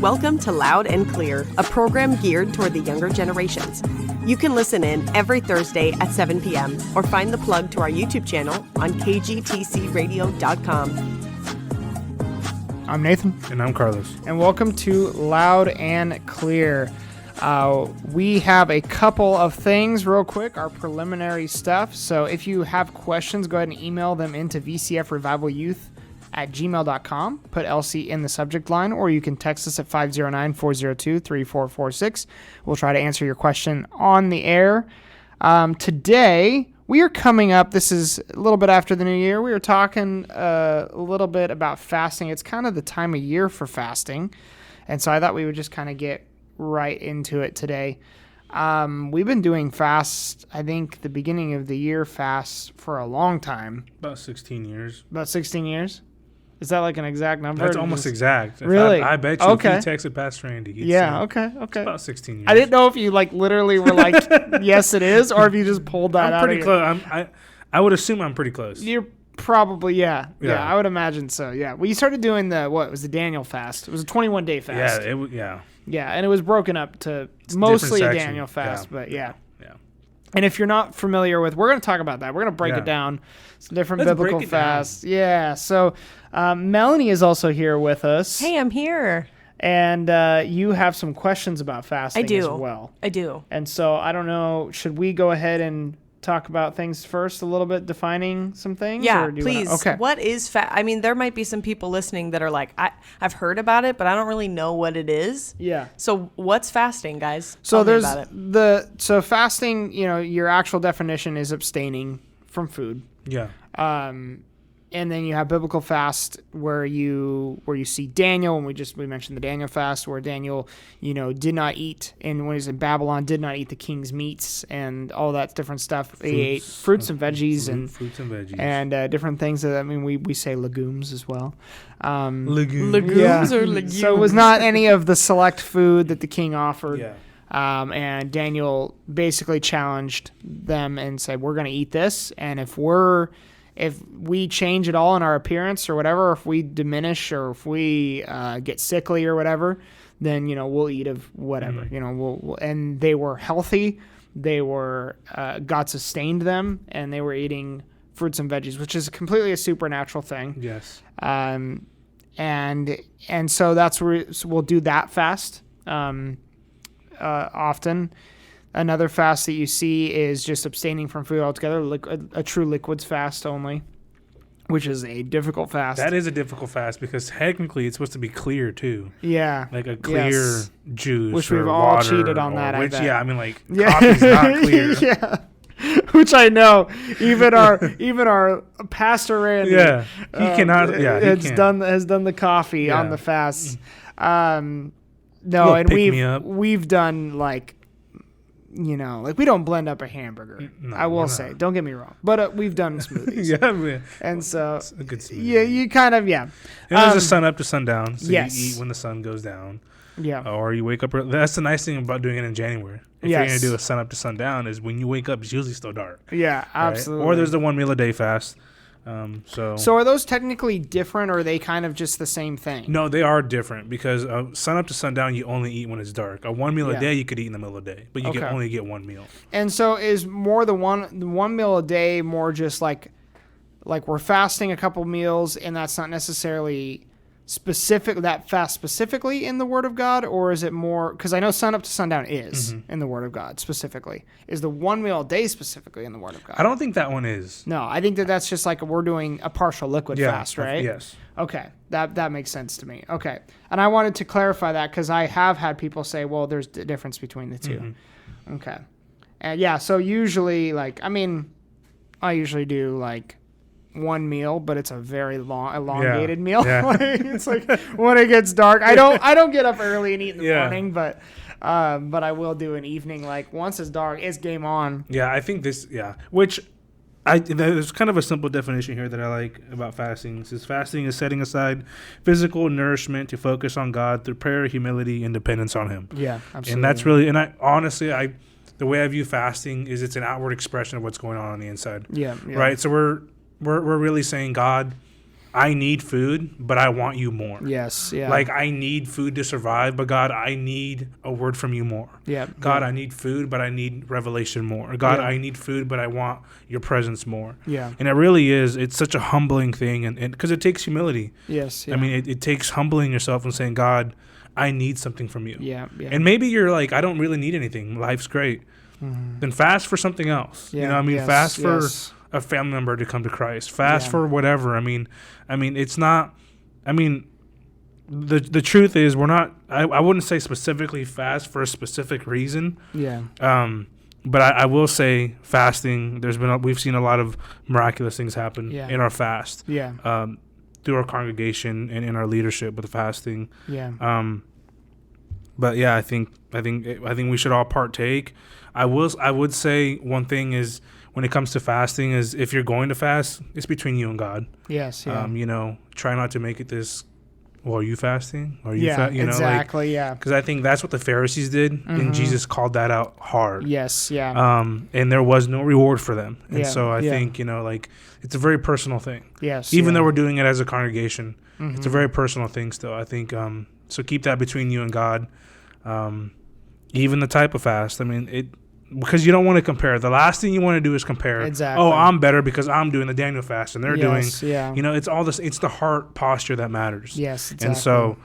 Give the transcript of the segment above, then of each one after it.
Welcome to Loud and Clear, a program geared toward the younger generations. You can listen in every Thursday at 7 p.m. or find the plug to our YouTube channel on kgtcradio.com. I'm Nathan. And I'm Carlos. And welcome to Loud and Clear. We have a couple of things real quick, our preliminary stuff. So if you have questions, go ahead and email them into vcfrevivalyouth@gmail.com. Put LC in the subject line, or you can text us at 509-402-3446. We'll try to answer your question on the air. Today, we are coming up, this is a little bit after the new year. We were talking a little bit about fasting. It's kind of the time of year for fasting. And so I thought we would just kind of get right into it today. We've been doing fast, I think the beginning of the year fast for a long time. About 16 years. About 16 years? Is that like an exact number? That's almost exact. Really? I bet you okay. if you texted Pastor Randy, he'd yeah, say okay. It's about 16 years. I didn't know if you like literally were like, yes it is, or if you just pulled that out. I'm pretty close. I would assume I'm pretty close. You're probably, yeah, I would imagine so, yeah. Well, you started doing it was the Daniel fast. It was a 21-day fast. Yeah, and it was broken up to mostly a Daniel fast, but yeah. And if you're not familiar with, we're going to talk about that. We're going to break it down. Some different biblical fasts. Yeah. So Melanie is also here with us. Hey, I'm here. And you have some questions about fasting as well. I do. And so I don't know, should we go ahead and talk about things first a little bit, defining some things? Yeah, or do please. Okay. What is I mean, there might be some people listening that are like, I've heard about it, but I don't really know what it is. Yeah. So what's fasting, guys? So Tell me about it. So fasting, your actual definition is abstaining from food. Yeah. And then you have biblical fast where you see Daniel, and we mentioned the Daniel fast where Daniel, did not eat, and when he was in Babylon, did not eat the king's meats and all that different stuff. He ate fruits and veggies and different things. We say legumes as well. Legumes or legumes? So it was not any of the select food that the king offered. Yeah. And Daniel basically challenged them and said, we're going to eat this, and if we change at all in our appearance or whatever, if we diminish or if we get sickly or whatever, then, we'll eat of whatever, and they were healthy. They were, God sustained them, and they were eating fruits and veggies, which is completely a supernatural thing. Yes. And so that's where we'll do that fast, often. Another fast that you see is just abstaining from food altogether, a true liquids fast only, which is a difficult fast. That is a difficult fast because technically it's supposed to be clear too. Yeah. Like a clear juice. Which or we've all water, cheated on that, I bet. Yeah, I mean, coffee's not clear. Yeah. Which I know, even our Pastor Randy, he cannot. Yeah, he has done the coffee on the fast. No, and we've done we don't blend up a hamburger. No, I will say, don't get me wrong, but we've done smoothies. Yeah, man. And so it's a good smoothie. Yeah, you kind of And there's a sun up to sundown, so yes. you eat when the sun goes down. Yeah. Or you wake up early. That's the nice thing about doing it in January. If you're going to do a sun up to sundown, is when you wake up, it's usually still dark. Yeah, right? absolutely. Or there's the 1 meal a day fast. So are those technically different, or are they kind of just the same thing? No, they are different because sun up to sundown, you only eat when it's dark. A 1 meal a day, you could eat in the middle of the day, but you can only get 1 meal. And so is more the one meal a day more just like we're fasting a couple meals, and that's not necessarily specific, that fast specifically in the Word of God, or is it more, because I know sun up to sundown is in the Word of God specifically. Is the 1 meal a day specifically in the Word of God? I don't think that one is. No, I think that's just like we're doing a partial liquid fast, right? Yes. Okay, that makes sense to me. Okay, and I wanted to clarify that because I have had people say, well, there's a difference between the two. Mm-hmm. Okay, and so usually I usually do 1 meal, but it's a very long, elongated meal. Yeah. It's like when it gets dark. I don't get up early and eat in the morning, but I will do an evening. Once it's dark, it's game on. Yeah, I think which there's kind of a simple definition here that I like about fasting. It says fasting is setting aside physical nourishment to focus on God through prayer, humility, and dependence on Him. Yeah, absolutely. And that's really, and I honestly, the way I view fasting is it's an outward expression of what's going on the inside. Yeah. Right. So we're really saying, God, I need food, but I want you more. Yes. Yeah. Like, I need food to survive, but God, I need a word from you more. Yeah. God, yeah. I need food, but I need revelation more. God, Yeah. I need food, but I want your presence more. Yeah. And it really is. It's such a humbling thing, and because it takes humility. Yes. Yeah. I mean, it takes humbling yourself and saying, God, I need something from you. Yeah. Yeah. And maybe you're like, I don't really need anything. Life's great. Then fast for something else. Yeah. You know what I mean? Yes, Fast for yes. a family member to come to Christ. Fast Yeah. for whatever. I mean, it's not. I mean, the truth is, we're not. I wouldn't say specifically fast for a specific reason. Yeah. But I will say fasting. We've seen a lot of miraculous things happen Yeah. in our fast. Yeah. Through our congregation and in our leadership with fasting. Yeah. But yeah, I think we should all partake. I would say one thing is, when it comes to fasting, is if you're going to fast, it's between you and God. Yes. Yeah. Try not to make it this. Well, are you fasting? Are you? Yeah. Exactly. Yeah. Because I think that's what the Pharisees did, and Jesus called that out hard. Yes. Yeah. And there was no reward for them, and Yeah, so I yeah. think it's a very personal thing. Yes. Even yeah. though we're doing it as a congregation, it's a very personal thing still. I think so. Keep that between you and God. Even the type of fast. I mean, because you don't want to compare. The last thing you want to do is compare. Exactly. Oh, I'm better because I'm doing the Daniel fast and they're Yes, doing. yeah. It's all this. It's the heart posture that matters. Yes. Exactly. And so,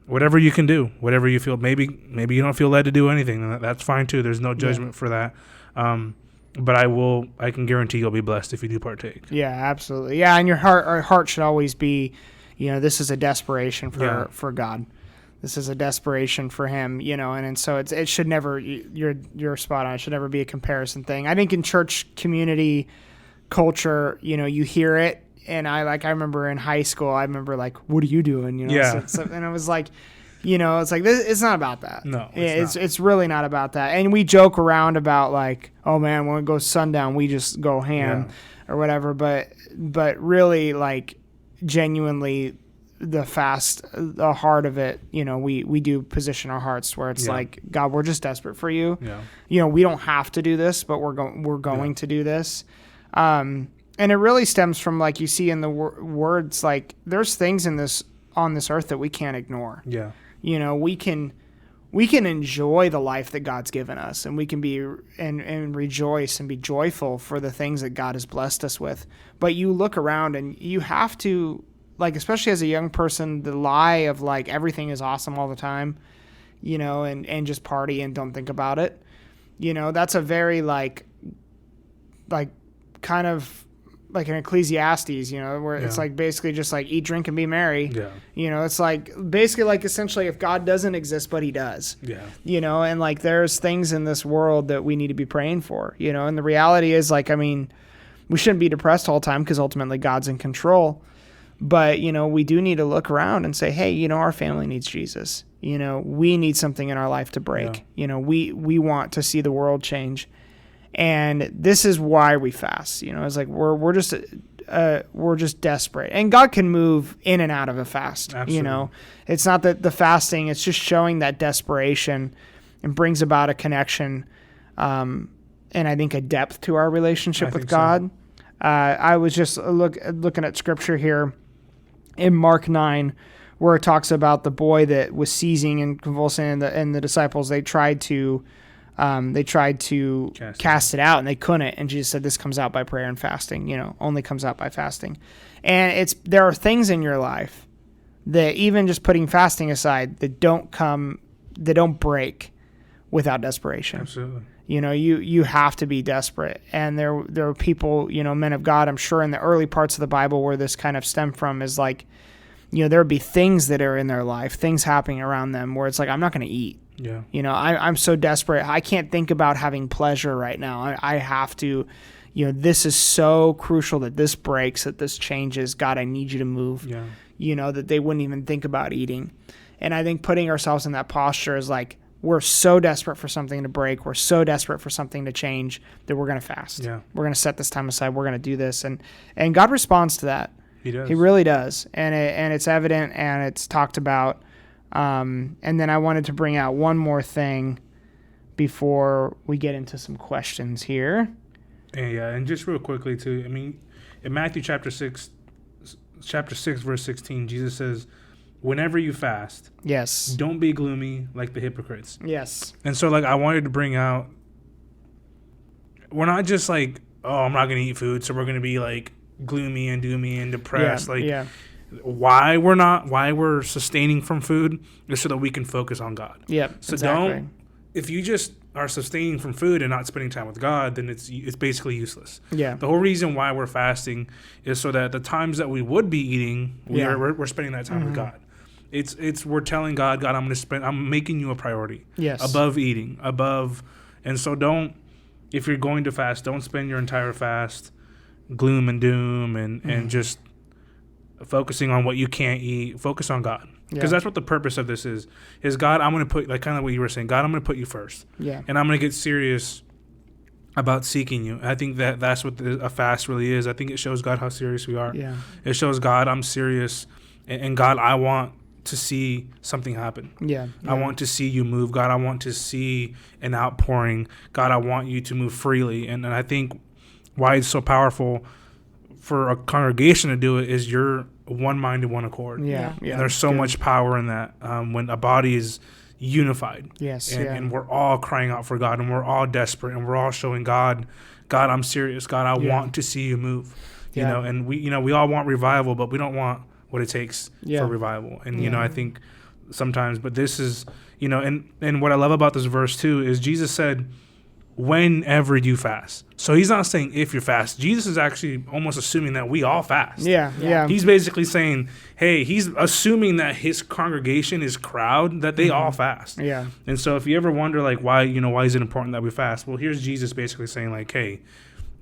whatever you can do, whatever you feel. Maybe you don't feel led to do anything, and that's fine too. There's no judgment for that. But I can guarantee you'll be blessed if you do partake. Yeah, absolutely. Yeah, and our heart should always be, this is a desperation for God. This is a desperation for Him, and so it should never. You're spot on. It should never be a comparison thing. I think in church community culture, you hear it, and I remember in high school, what are you doing? Yeah. And it was like. It's like this. It's not about that. No, it's really not about that. And we joke around about like, oh man, when it goes sundown, we just go ham or whatever. But really, like, genuinely, the fast, the heart of it, we do position our hearts where it's like, God, we're just desperate for you. Yeah. We don't have to do this, but we're going to do this. And it really stems from, like you see in the words, like there's things on this earth that we can't ignore. Yeah. We can enjoy the life that God's given us, and we can be and rejoice and be joyful for the things that God has blessed us with. But you look around and you have to, like, especially as a young person, the lie of like everything is awesome all the time, and just party and don't think about it. That's a very like kind of like in Ecclesiastes, where it's like basically just like eat, drink, and be merry. Yeah. It's like basically like essentially if God doesn't exist, but He does. Yeah. And like there's things in this world that we need to be praying for, and the reality is like, I mean, we shouldn't be depressed all the time because ultimately God's in control. But, we do need to look around and say, hey, our family needs Jesus. We need something in our life to break. Yeah. We want to see the world change. And this is why we fast. It's like we're just desperate, and God can move in and out of a fast. Absolutely. It's not that the fasting; it's just showing that desperation, and brings about a connection, and I think a depth to our relationship with God. So. I was just looking at scripture here in Mark 9, where it talks about the boy that was seizing and convulsing, and the disciples they tried to cast it out, and they couldn't. And Jesus said, "This comes out by prayer and fasting. Only comes out by fasting." And there are things in your life that, even just putting fasting aside, that don't break without desperation. Absolutely. You have to be desperate. And there are people, men of God, I'm sure in the early parts of the Bible where this kind of stemmed from is like, there would be things that are in their life, things happening around them where it's like, I'm not going to eat. Yeah. I'm so desperate. I can't think about having pleasure right now. I have to, this is so crucial that this breaks, that this changes. God, I need you to move. Yeah. That they wouldn't even think about eating. And I think putting ourselves in that posture is like, we're so desperate for something to break. We're so desperate for something to change that we're going to fast. Yeah. We're going to set this time aside. We're going to do this. And God responds to that. He does. He really does. And it's evident and it's talked about. And then I wanted to bring out one more thing before we get into some questions here. And just real quickly too, I mean, in Matthew chapter 6, chapter 6, verse 16, Jesus says, whenever you fast, Yes. don't be gloomy like the hypocrites. Yes. And so, like, I wanted to bring out, we're not just like, oh, I'm not going to eat food, so we're going to be, like, gloomy and doomy and depressed. Why we're sustaining from food is so that we can focus on God. Yep. So exactly. if you just are sustaining from food and not spending time with God, then it's basically useless. Yeah. The whole reason why we're fasting is so that the times that we would be eating, we're spending that time with God. We're telling God, I'm making you a priority. Yes. Above eating, and so if you're going to fast, don't spend your entire fast gloom and doom and just focusing on what you can't eat. Focus on God. Because that's what the purpose of this is God, I'm going to put, like kind of what you were saying, God, I'm going to put you first. Yeah. And I'm going to get serious about seeking you. I think that's what a fast really is. I think it shows God how serious we are. Yeah. It shows God, I'm serious. And God, I want to see something happen. Yeah. I want to see you move. God, I want to see an outpouring. God, I want you to move freely. And I think why it's so powerful for a congregation to do it is you're one mind and one accord. Yeah. And there's so much power in that when a body is unified. Yes. And we're all crying out for God, and we're all desperate, and we're all showing God, I'm serious. God, I want to see you move. You know, and we all want revival, but we don't want what it takes for revival. And I think sometimes, but this is, and what I love about this verse too is Jesus said, whenever you fast. So he's not saying if you fast. Jesus is actually almost assuming that we all fast. Yeah. He's basically saying, hey, he's assuming that his congregation, his crowd, that they all fast. Yeah. And so if you ever wonder, like, why is it important that we fast? Well, here's Jesus basically saying, like, hey,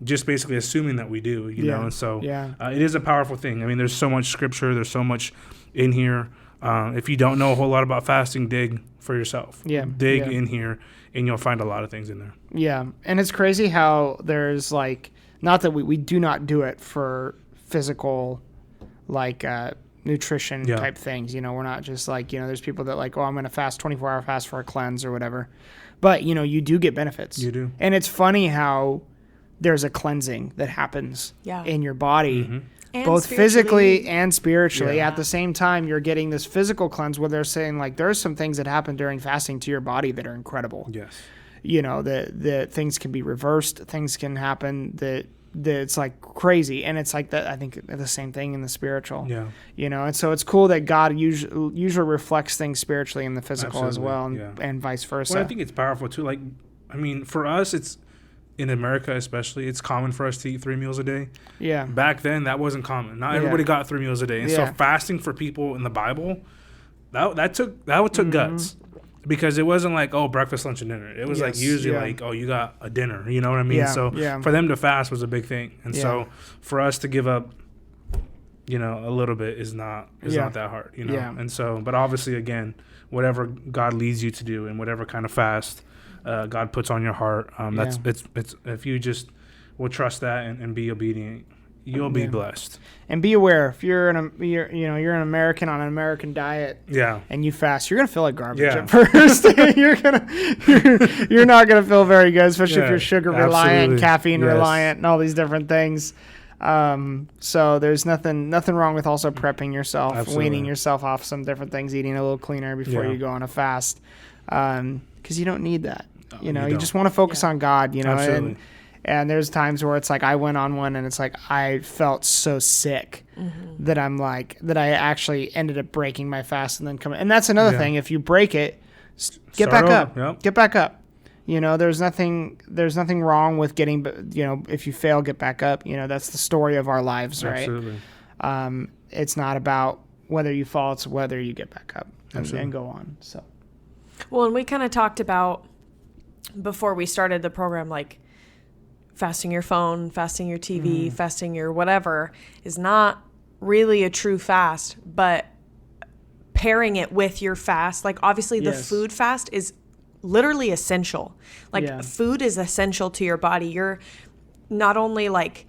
just basically assuming that we do, you know? And so it is a powerful thing. I mean, there's so much scripture. There's so much in here. If you don't know a whole lot about fasting, dig for yourself. Dig in here, and you'll find a lot of things in there. Yeah. And it's crazy how there's, like, not that we do not do it for physical, like, nutrition type things. We're not just like, there's people that like, oh, I'm going to fast 24-hour fast for a cleanse or whatever. But, you do get benefits. You do. And it's funny how there's a cleansing that happens in your body. Both physically and spiritually. At the same time, you're getting this physical cleanse where they're saying, like, there's some things that happen during fasting to your body that are incredible. Yes. The things can be reversed. Things can happen that it's like crazy. And it's like that. I think the same thing in the spiritual. Yeah. And so it's cool that God usually reflects things spiritually in the physical as well, and vice versa. Well, I think it's powerful too. Like, I mean, for us, it's, in America especially, it's common for us to eat 3 meals a day. Yeah. Back then, that wasn't common. Not everybody got 3 meals a day. And so fasting for people in the Bible, that took guts. Because it wasn't like, oh, breakfast, lunch, and dinner. It was like usually like, oh, you got a dinner. You know what I mean? So for them to fast was a big thing. And so for us to give up, a little bit is not that hard. And so, but obviously, again, whatever God leads you to do and whatever kind of fast God puts on your heart, that's it's if you just will trust that and be obedient, you'll be blessed. And be aware, if you're an American on an American diet, and you fast, you're gonna feel like garbage at first. you're not gonna feel very good, especially if you're sugar reliant, caffeine reliant, and all these different things. So there's nothing wrong with also prepping yourself, weaning yourself off some different things, eating a little cleaner before you go on a fast, because you don't need that. You just want to focus on God. And there's times where it's like I went on one and it's like I felt so sick that I actually ended up breaking my fast and then coming. And that's another thing. If you break it, get back up. Yep. Get back up. There's nothing wrong with getting. If you fail, get back up. That's the story of our lives, right? Absolutely. It's not about whether you fall; it's whether you get back up and go on. So. Well, and we kind of talked about before we started the program, like, fasting your phone, fasting your TV, fasting your whatever is not really a true fast, but pairing it with your fast, like, obviously the food fast is literally essential. Like, food is essential to your body. You're not only like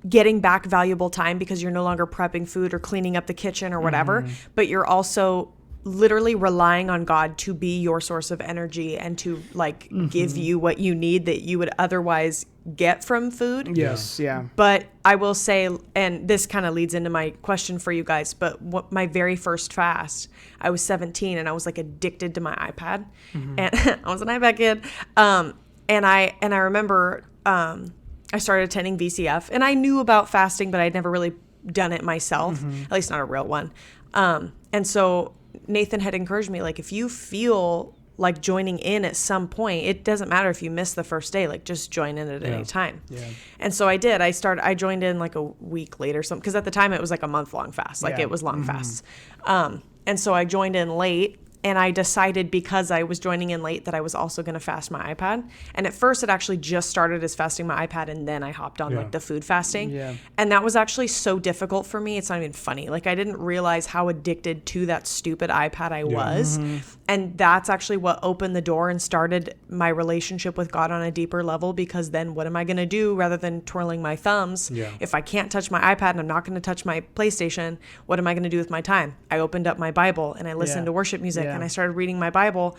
getting back valuable time because you're no longer prepping food or cleaning up the kitchen or whatever, but you're also literally relying on God to be your source of energy and to, like, give you what you need that you would otherwise get from food. Yes, yeah. But I will say, and this kind of leads into my question for you guys, but my very first fast, I was 17 and I was like addicted to my iPad. And I was an iPad kid. And I remember I started attending VCF, and I knew about fasting, but I'd never really done it myself, at least not a real one. And so Nathan had encouraged me, like, if you feel like joining in at some point, it doesn't matter if you miss the first day, like just join in at any time. Yeah. And so I did. I joined in like a week late or something, because at the time it was like a month-long fast, like it was long fasts. And so I joined in late, and I decided, because I was joining in late, that I was also going to fast my iPad. And at first it actually just started as fasting my iPad, and then I hopped on like the food fasting. Yeah. And that was actually so difficult for me. It's not even funny. Like, I didn't realize how addicted to that stupid iPad I was. And that's actually what opened the door and started my relationship with God on a deeper level, because then what am I going to do rather than twirling my thumbs? If I can't touch my iPad and I'm not going to touch my PlayStation, what am I going to do with my time? I opened up my Bible and I listened to worship music. And I started reading my Bible.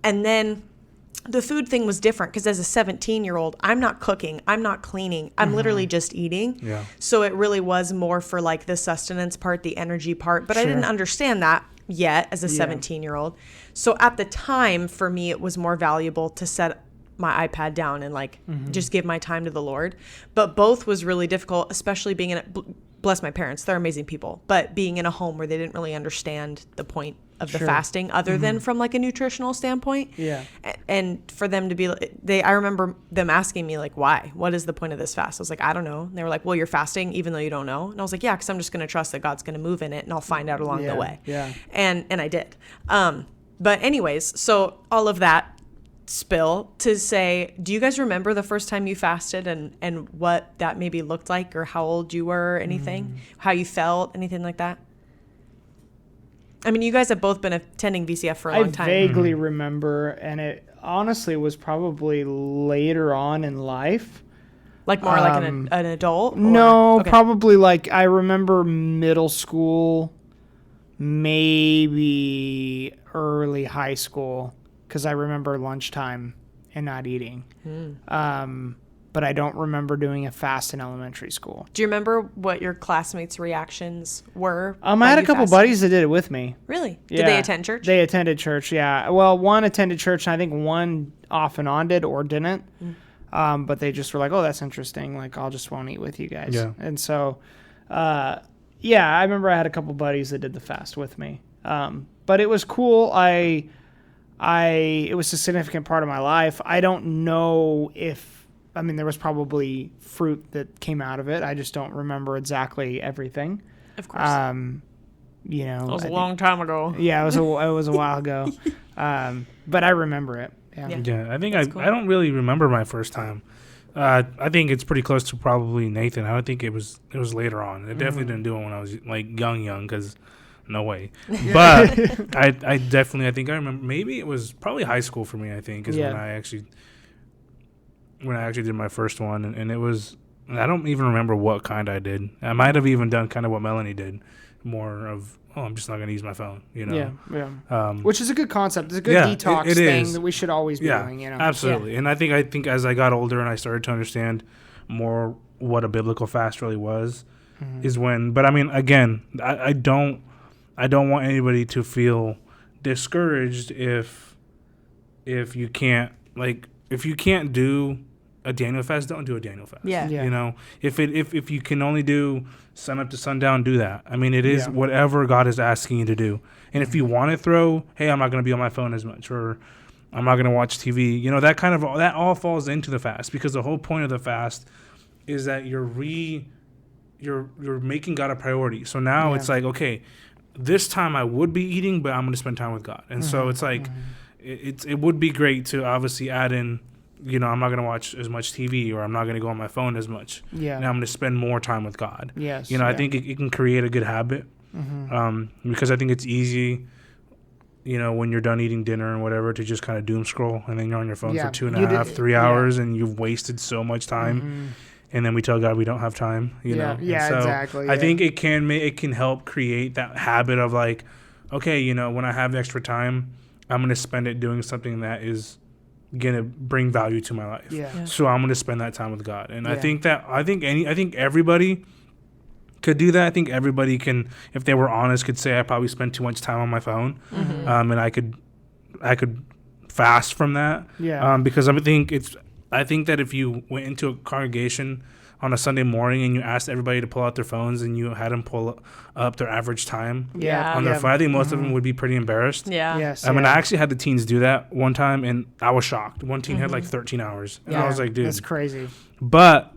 And then the food thing was different, because as a 17-year-old, I'm not cooking, I'm not cleaning, I'm literally just eating. So it really was more for like the sustenance part, the energy part. But I didn't understand that yet as a 17-year-old. So at the time, for me, it was more valuable to set my iPad down and like just give my time to the Lord. But both was really difficult, especially being in bless my parents, they're amazing people, but being in a home where they didn't really understand the point of the fasting, other than from like a nutritional standpoint. And for them to be, I remember them asking me like, why? What is the point of this fast? I was like, I don't know. And they were like, well, you're fasting even though you don't know. And I was like, yeah, because I'm just going to trust that God's going to move in it, and I'll find out along the way. And I did. But anyways, so all of that spill to say, do you guys remember the first time you fasted, and what that maybe looked like, or how old you were, or anything, how you felt, anything like that? I mean, you guys have both been attending VCF for a long time. I vaguely remember, and it honestly was probably later on in life. Like more like an adult? Or? No, probably like, I remember middle school, maybe early high school, because I remember lunchtime and not eating. But I don't remember doing a fast in elementary school. Do you remember what your classmates' reactions were? I had a couple buddies that did it with me. Really? Yeah. Did they attend church? They attended church, yeah. Well, one attended church, and I think one off and on did or didn't. But they just were like, oh, that's interesting. Like, I'll just won't eat with you guys. Yeah. And so, I remember I had a couple buddies that did the fast with me. But it was cool. It was a significant part of my life. I don't know there was probably fruit that came out of it. I just don't remember exactly everything. Of course. It was a long time ago. Yeah, it was a while ago. But I remember it. Yeah, I think cool. I don't really remember my first time. I think it's pretty close to probably Nathan. I don't think it was later on. I definitely didn't do it when I was like young, because no way. But I think I remember, maybe it was probably high school for me, I think, is when I actually did my first one. And it was, I don't even remember what kind I did. I might have even done kind of what Melanie did, more of, I'm just not going to use my phone, Yeah. Which is a good concept. It's a good detox thing that we should always be doing, Absolutely. Yeah. And I think as I got older and I started to understand more what a biblical fast really was, is when, but I mean, again, I don't want anybody to feel discouraged if you can't do a Daniel fast, don't do a Daniel fast. Yeah. If you can only do sun up to sundown, do that. I mean, it is whatever God is asking you to do. And if you want to throw, hey, I'm not going to be on my phone as much, or I'm not going to watch TV, that all falls into the fast, because the whole point of the fast is that you're making God a priority. So now it's like, okay, this time I would be eating, but I'm going to spend time with God. And so it's like, it would be great to obviously add in, I'm not going to watch as much TV, or I'm not going to go on my phone as much. Yeah. And I'm going to spend more time with God. Yes. I think it can create a good habit, because I think it's easy, when you're done eating dinner and whatever, to just kind of doom scroll, and then you're on your phone for 2.5, 3 hours, and you've wasted so much time. And then we tell God we don't have time, know. Yeah, so exactly. I think it can help create that habit of like, okay, when I have extra time, I'm going to spend it doing something that is gonna bring value to my life. Yeah. So I'm gonna spend that time with God. And Yeah. I think everybody could do that. I think everybody can, if they were honest, could say I probably spend too much time on my phone, and I could fast from that. Yeah. Because I think that if you went into a congregation on a Sunday morning and you asked everybody to pull out their phones and you had them pull up their average time Yeah. on their phone, I think most of them would be pretty embarrassed. Yeah. Yes. I mean, I actually had the teens do that one time, and I was shocked. One teen had like 13 hours, and Yeah. I was like, dude, That's crazy. but.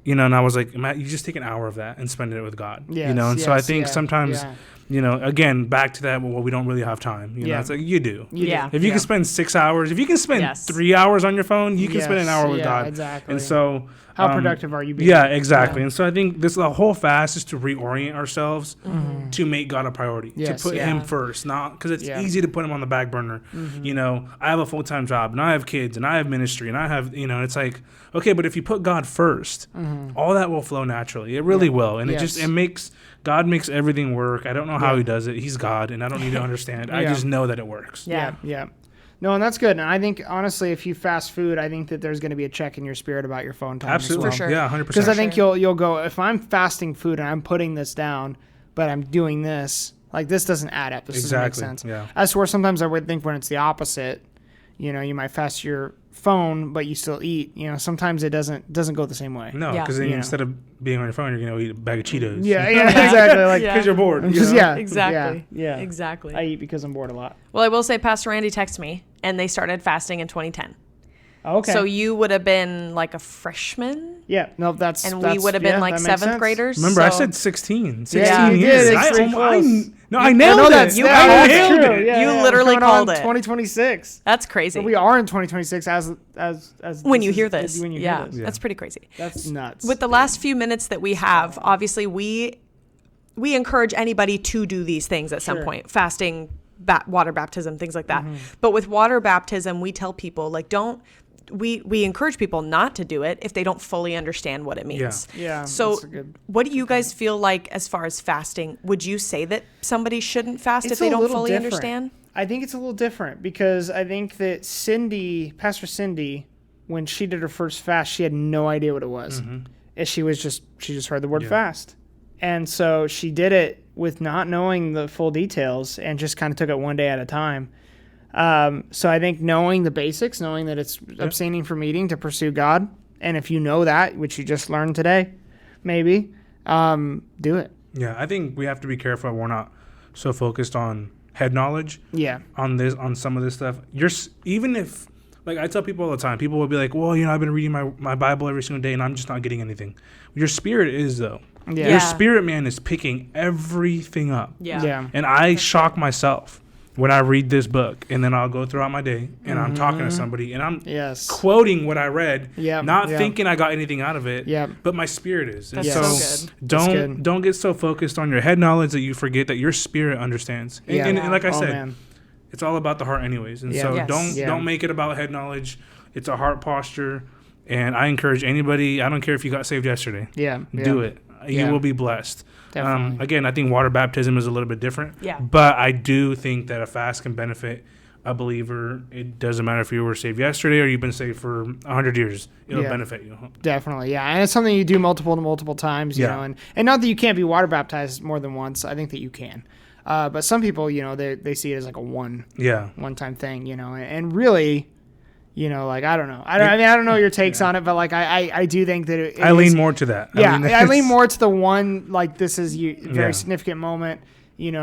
And I was like, Matt, you just take an hour of that and spend it with God. Yes, And so I yes, think yeah, sometimes, yeah. Again, back to that, well, we don't really have time. Yeah. It's like you do. You Yeah. do. If you can spend 6 hours, if you can spend Yes. 3 hours on your phone, you can spend an Yes, hour with yeah, God. exactly. And so, How productive are you being? yeah, exactly. Yeah. And so I think the whole fast is to reorient ourselves to make God a priority, Yes, to put yeah. Him first, not because it's Yeah. easy to put Him on the back burner. I have a full-time job, and I have kids, and I have ministry, and I have, it's like, okay, but if you put God first, all that will flow naturally. It really will, and Yes. God makes everything work. I don't know how He does it. He's God, and I don't need to understand. I Yeah. just know that it works. Yeah. Yeah. No, and that's good. And I think, honestly, if you fast food, I think that there's going to be a check in your spirit about your phone time. Absolutely. As well. For sure. Yeah, 100%. Because I think you'll go, if I'm fasting food and I'm putting this down, but I'm doing this, like this doesn't add up. This doesn't make Exactly, sense. yeah. As to where sometimes I would think when it's the opposite, you might fast your phone, but you still eat. Sometimes it doesn't go the same way. No, Yeah. because then Yeah. instead of being on your phone, you're going to eat a bag of Cheetos. Yeah, exactly. Like, Yeah. Because you're bored. just, yeah. Exactly. Yeah. Exactly. I eat because I'm bored a lot. Well, I will say Pastor Randy texted me, and they started fasting in 2010. Okay. So you would have been like a freshman, yeah, no, that's and that's, we would have been yeah, like that makes seventh sense. graders. Remember, I so- said 16. 16 Yeah, you years. did. It's pretty close. I nailed No, it. that's I that's nailed true. it. Yeah, You yeah. literally Coming called on it. 2026. That's crazy. We are in 2026 as when you is- hear this, When you yeah, hear this. that's pretty crazy. That's nuts. With the last few minutes that we have, obviously we encourage anybody to do these things at some Sure. point, fasting, water baptism, things like that. But with water baptism, we tell people like we encourage people not to do it if they don't fully understand what it means. Yeah, So that's a good what do you guys feel like as far as fasting? Would you say that somebody shouldn't fast if It's they a don't little fully different. understand? I think it's a little different because I think that Pastor Cindy, when she did her first fast, she had no idea what it was. And she just heard the word fast. And so she did it with not knowing the full details and just kind of took it one day at a time. So I think knowing the basics, knowing that it's abstaining from eating to pursue God, and if you know that, which you just learned today, maybe, do it. Yeah, I think we have to be careful. We're not so focused on head knowledge. Yeah. On some of this stuff. Even if, like I tell people all the time, people will be like, well, I've been reading my Bible every single day and I'm just not getting anything. Your spirit is, though. Yeah. Your spirit man is picking everything up. Yeah. And I shock myself when I read this book, and then I'll go throughout my day and I'm talking to somebody and I'm Yes. quoting what I read, Yep, not yep. thinking I got anything out of it, Yep. but my spirit is. And That's so so good. That's good. don't get so focused on your head knowledge that you forget that your spirit understands. And, Yeah. and like I Oh, said, man. it's all about the heart anyways. And Yeah. so Yes. Yeah. don't make it about head knowledge. It's a heart posture. And I encourage anybody, I don't care if you got saved yesterday, Yeah. do it. Yeah. You will be blessed. Definitely. Again, I think water baptism is a little bit different. Yeah. But I do think that a fast can benefit a believer. It doesn't matter if you were saved yesterday or you've been saved for 100 years. It'll Yeah. benefit you. Definitely, yeah, and it's something you do multiple times, you Yeah. know, and not that you can't be water baptized more than once. I think that you can, but some people, they see it as like a one Yeah. time thing, and really, like I don't know, I don't know your takes on it, but like I do think that it I is- lean more to that. Yeah, I that's- lean more to the one, like this is very Yeah. significant moment, and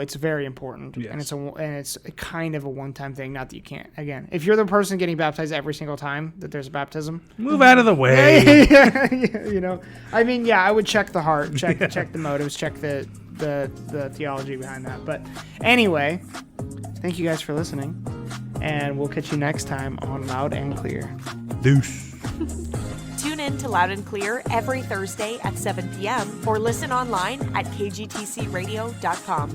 it's very important, Yes. and it's kind of a one-time thing. Not that you can't. Again, if you're the person getting baptized every single time that there's a baptism, Move out of the way. I would check the heart, check the motives, check the theology behind that. But anyway, thank you guys for listening, and we'll catch you next time on Loud and Clear. Deuce. Tune in to Loud and Clear every Thursday at 7 p.m. or listen online at kgtcradio.com.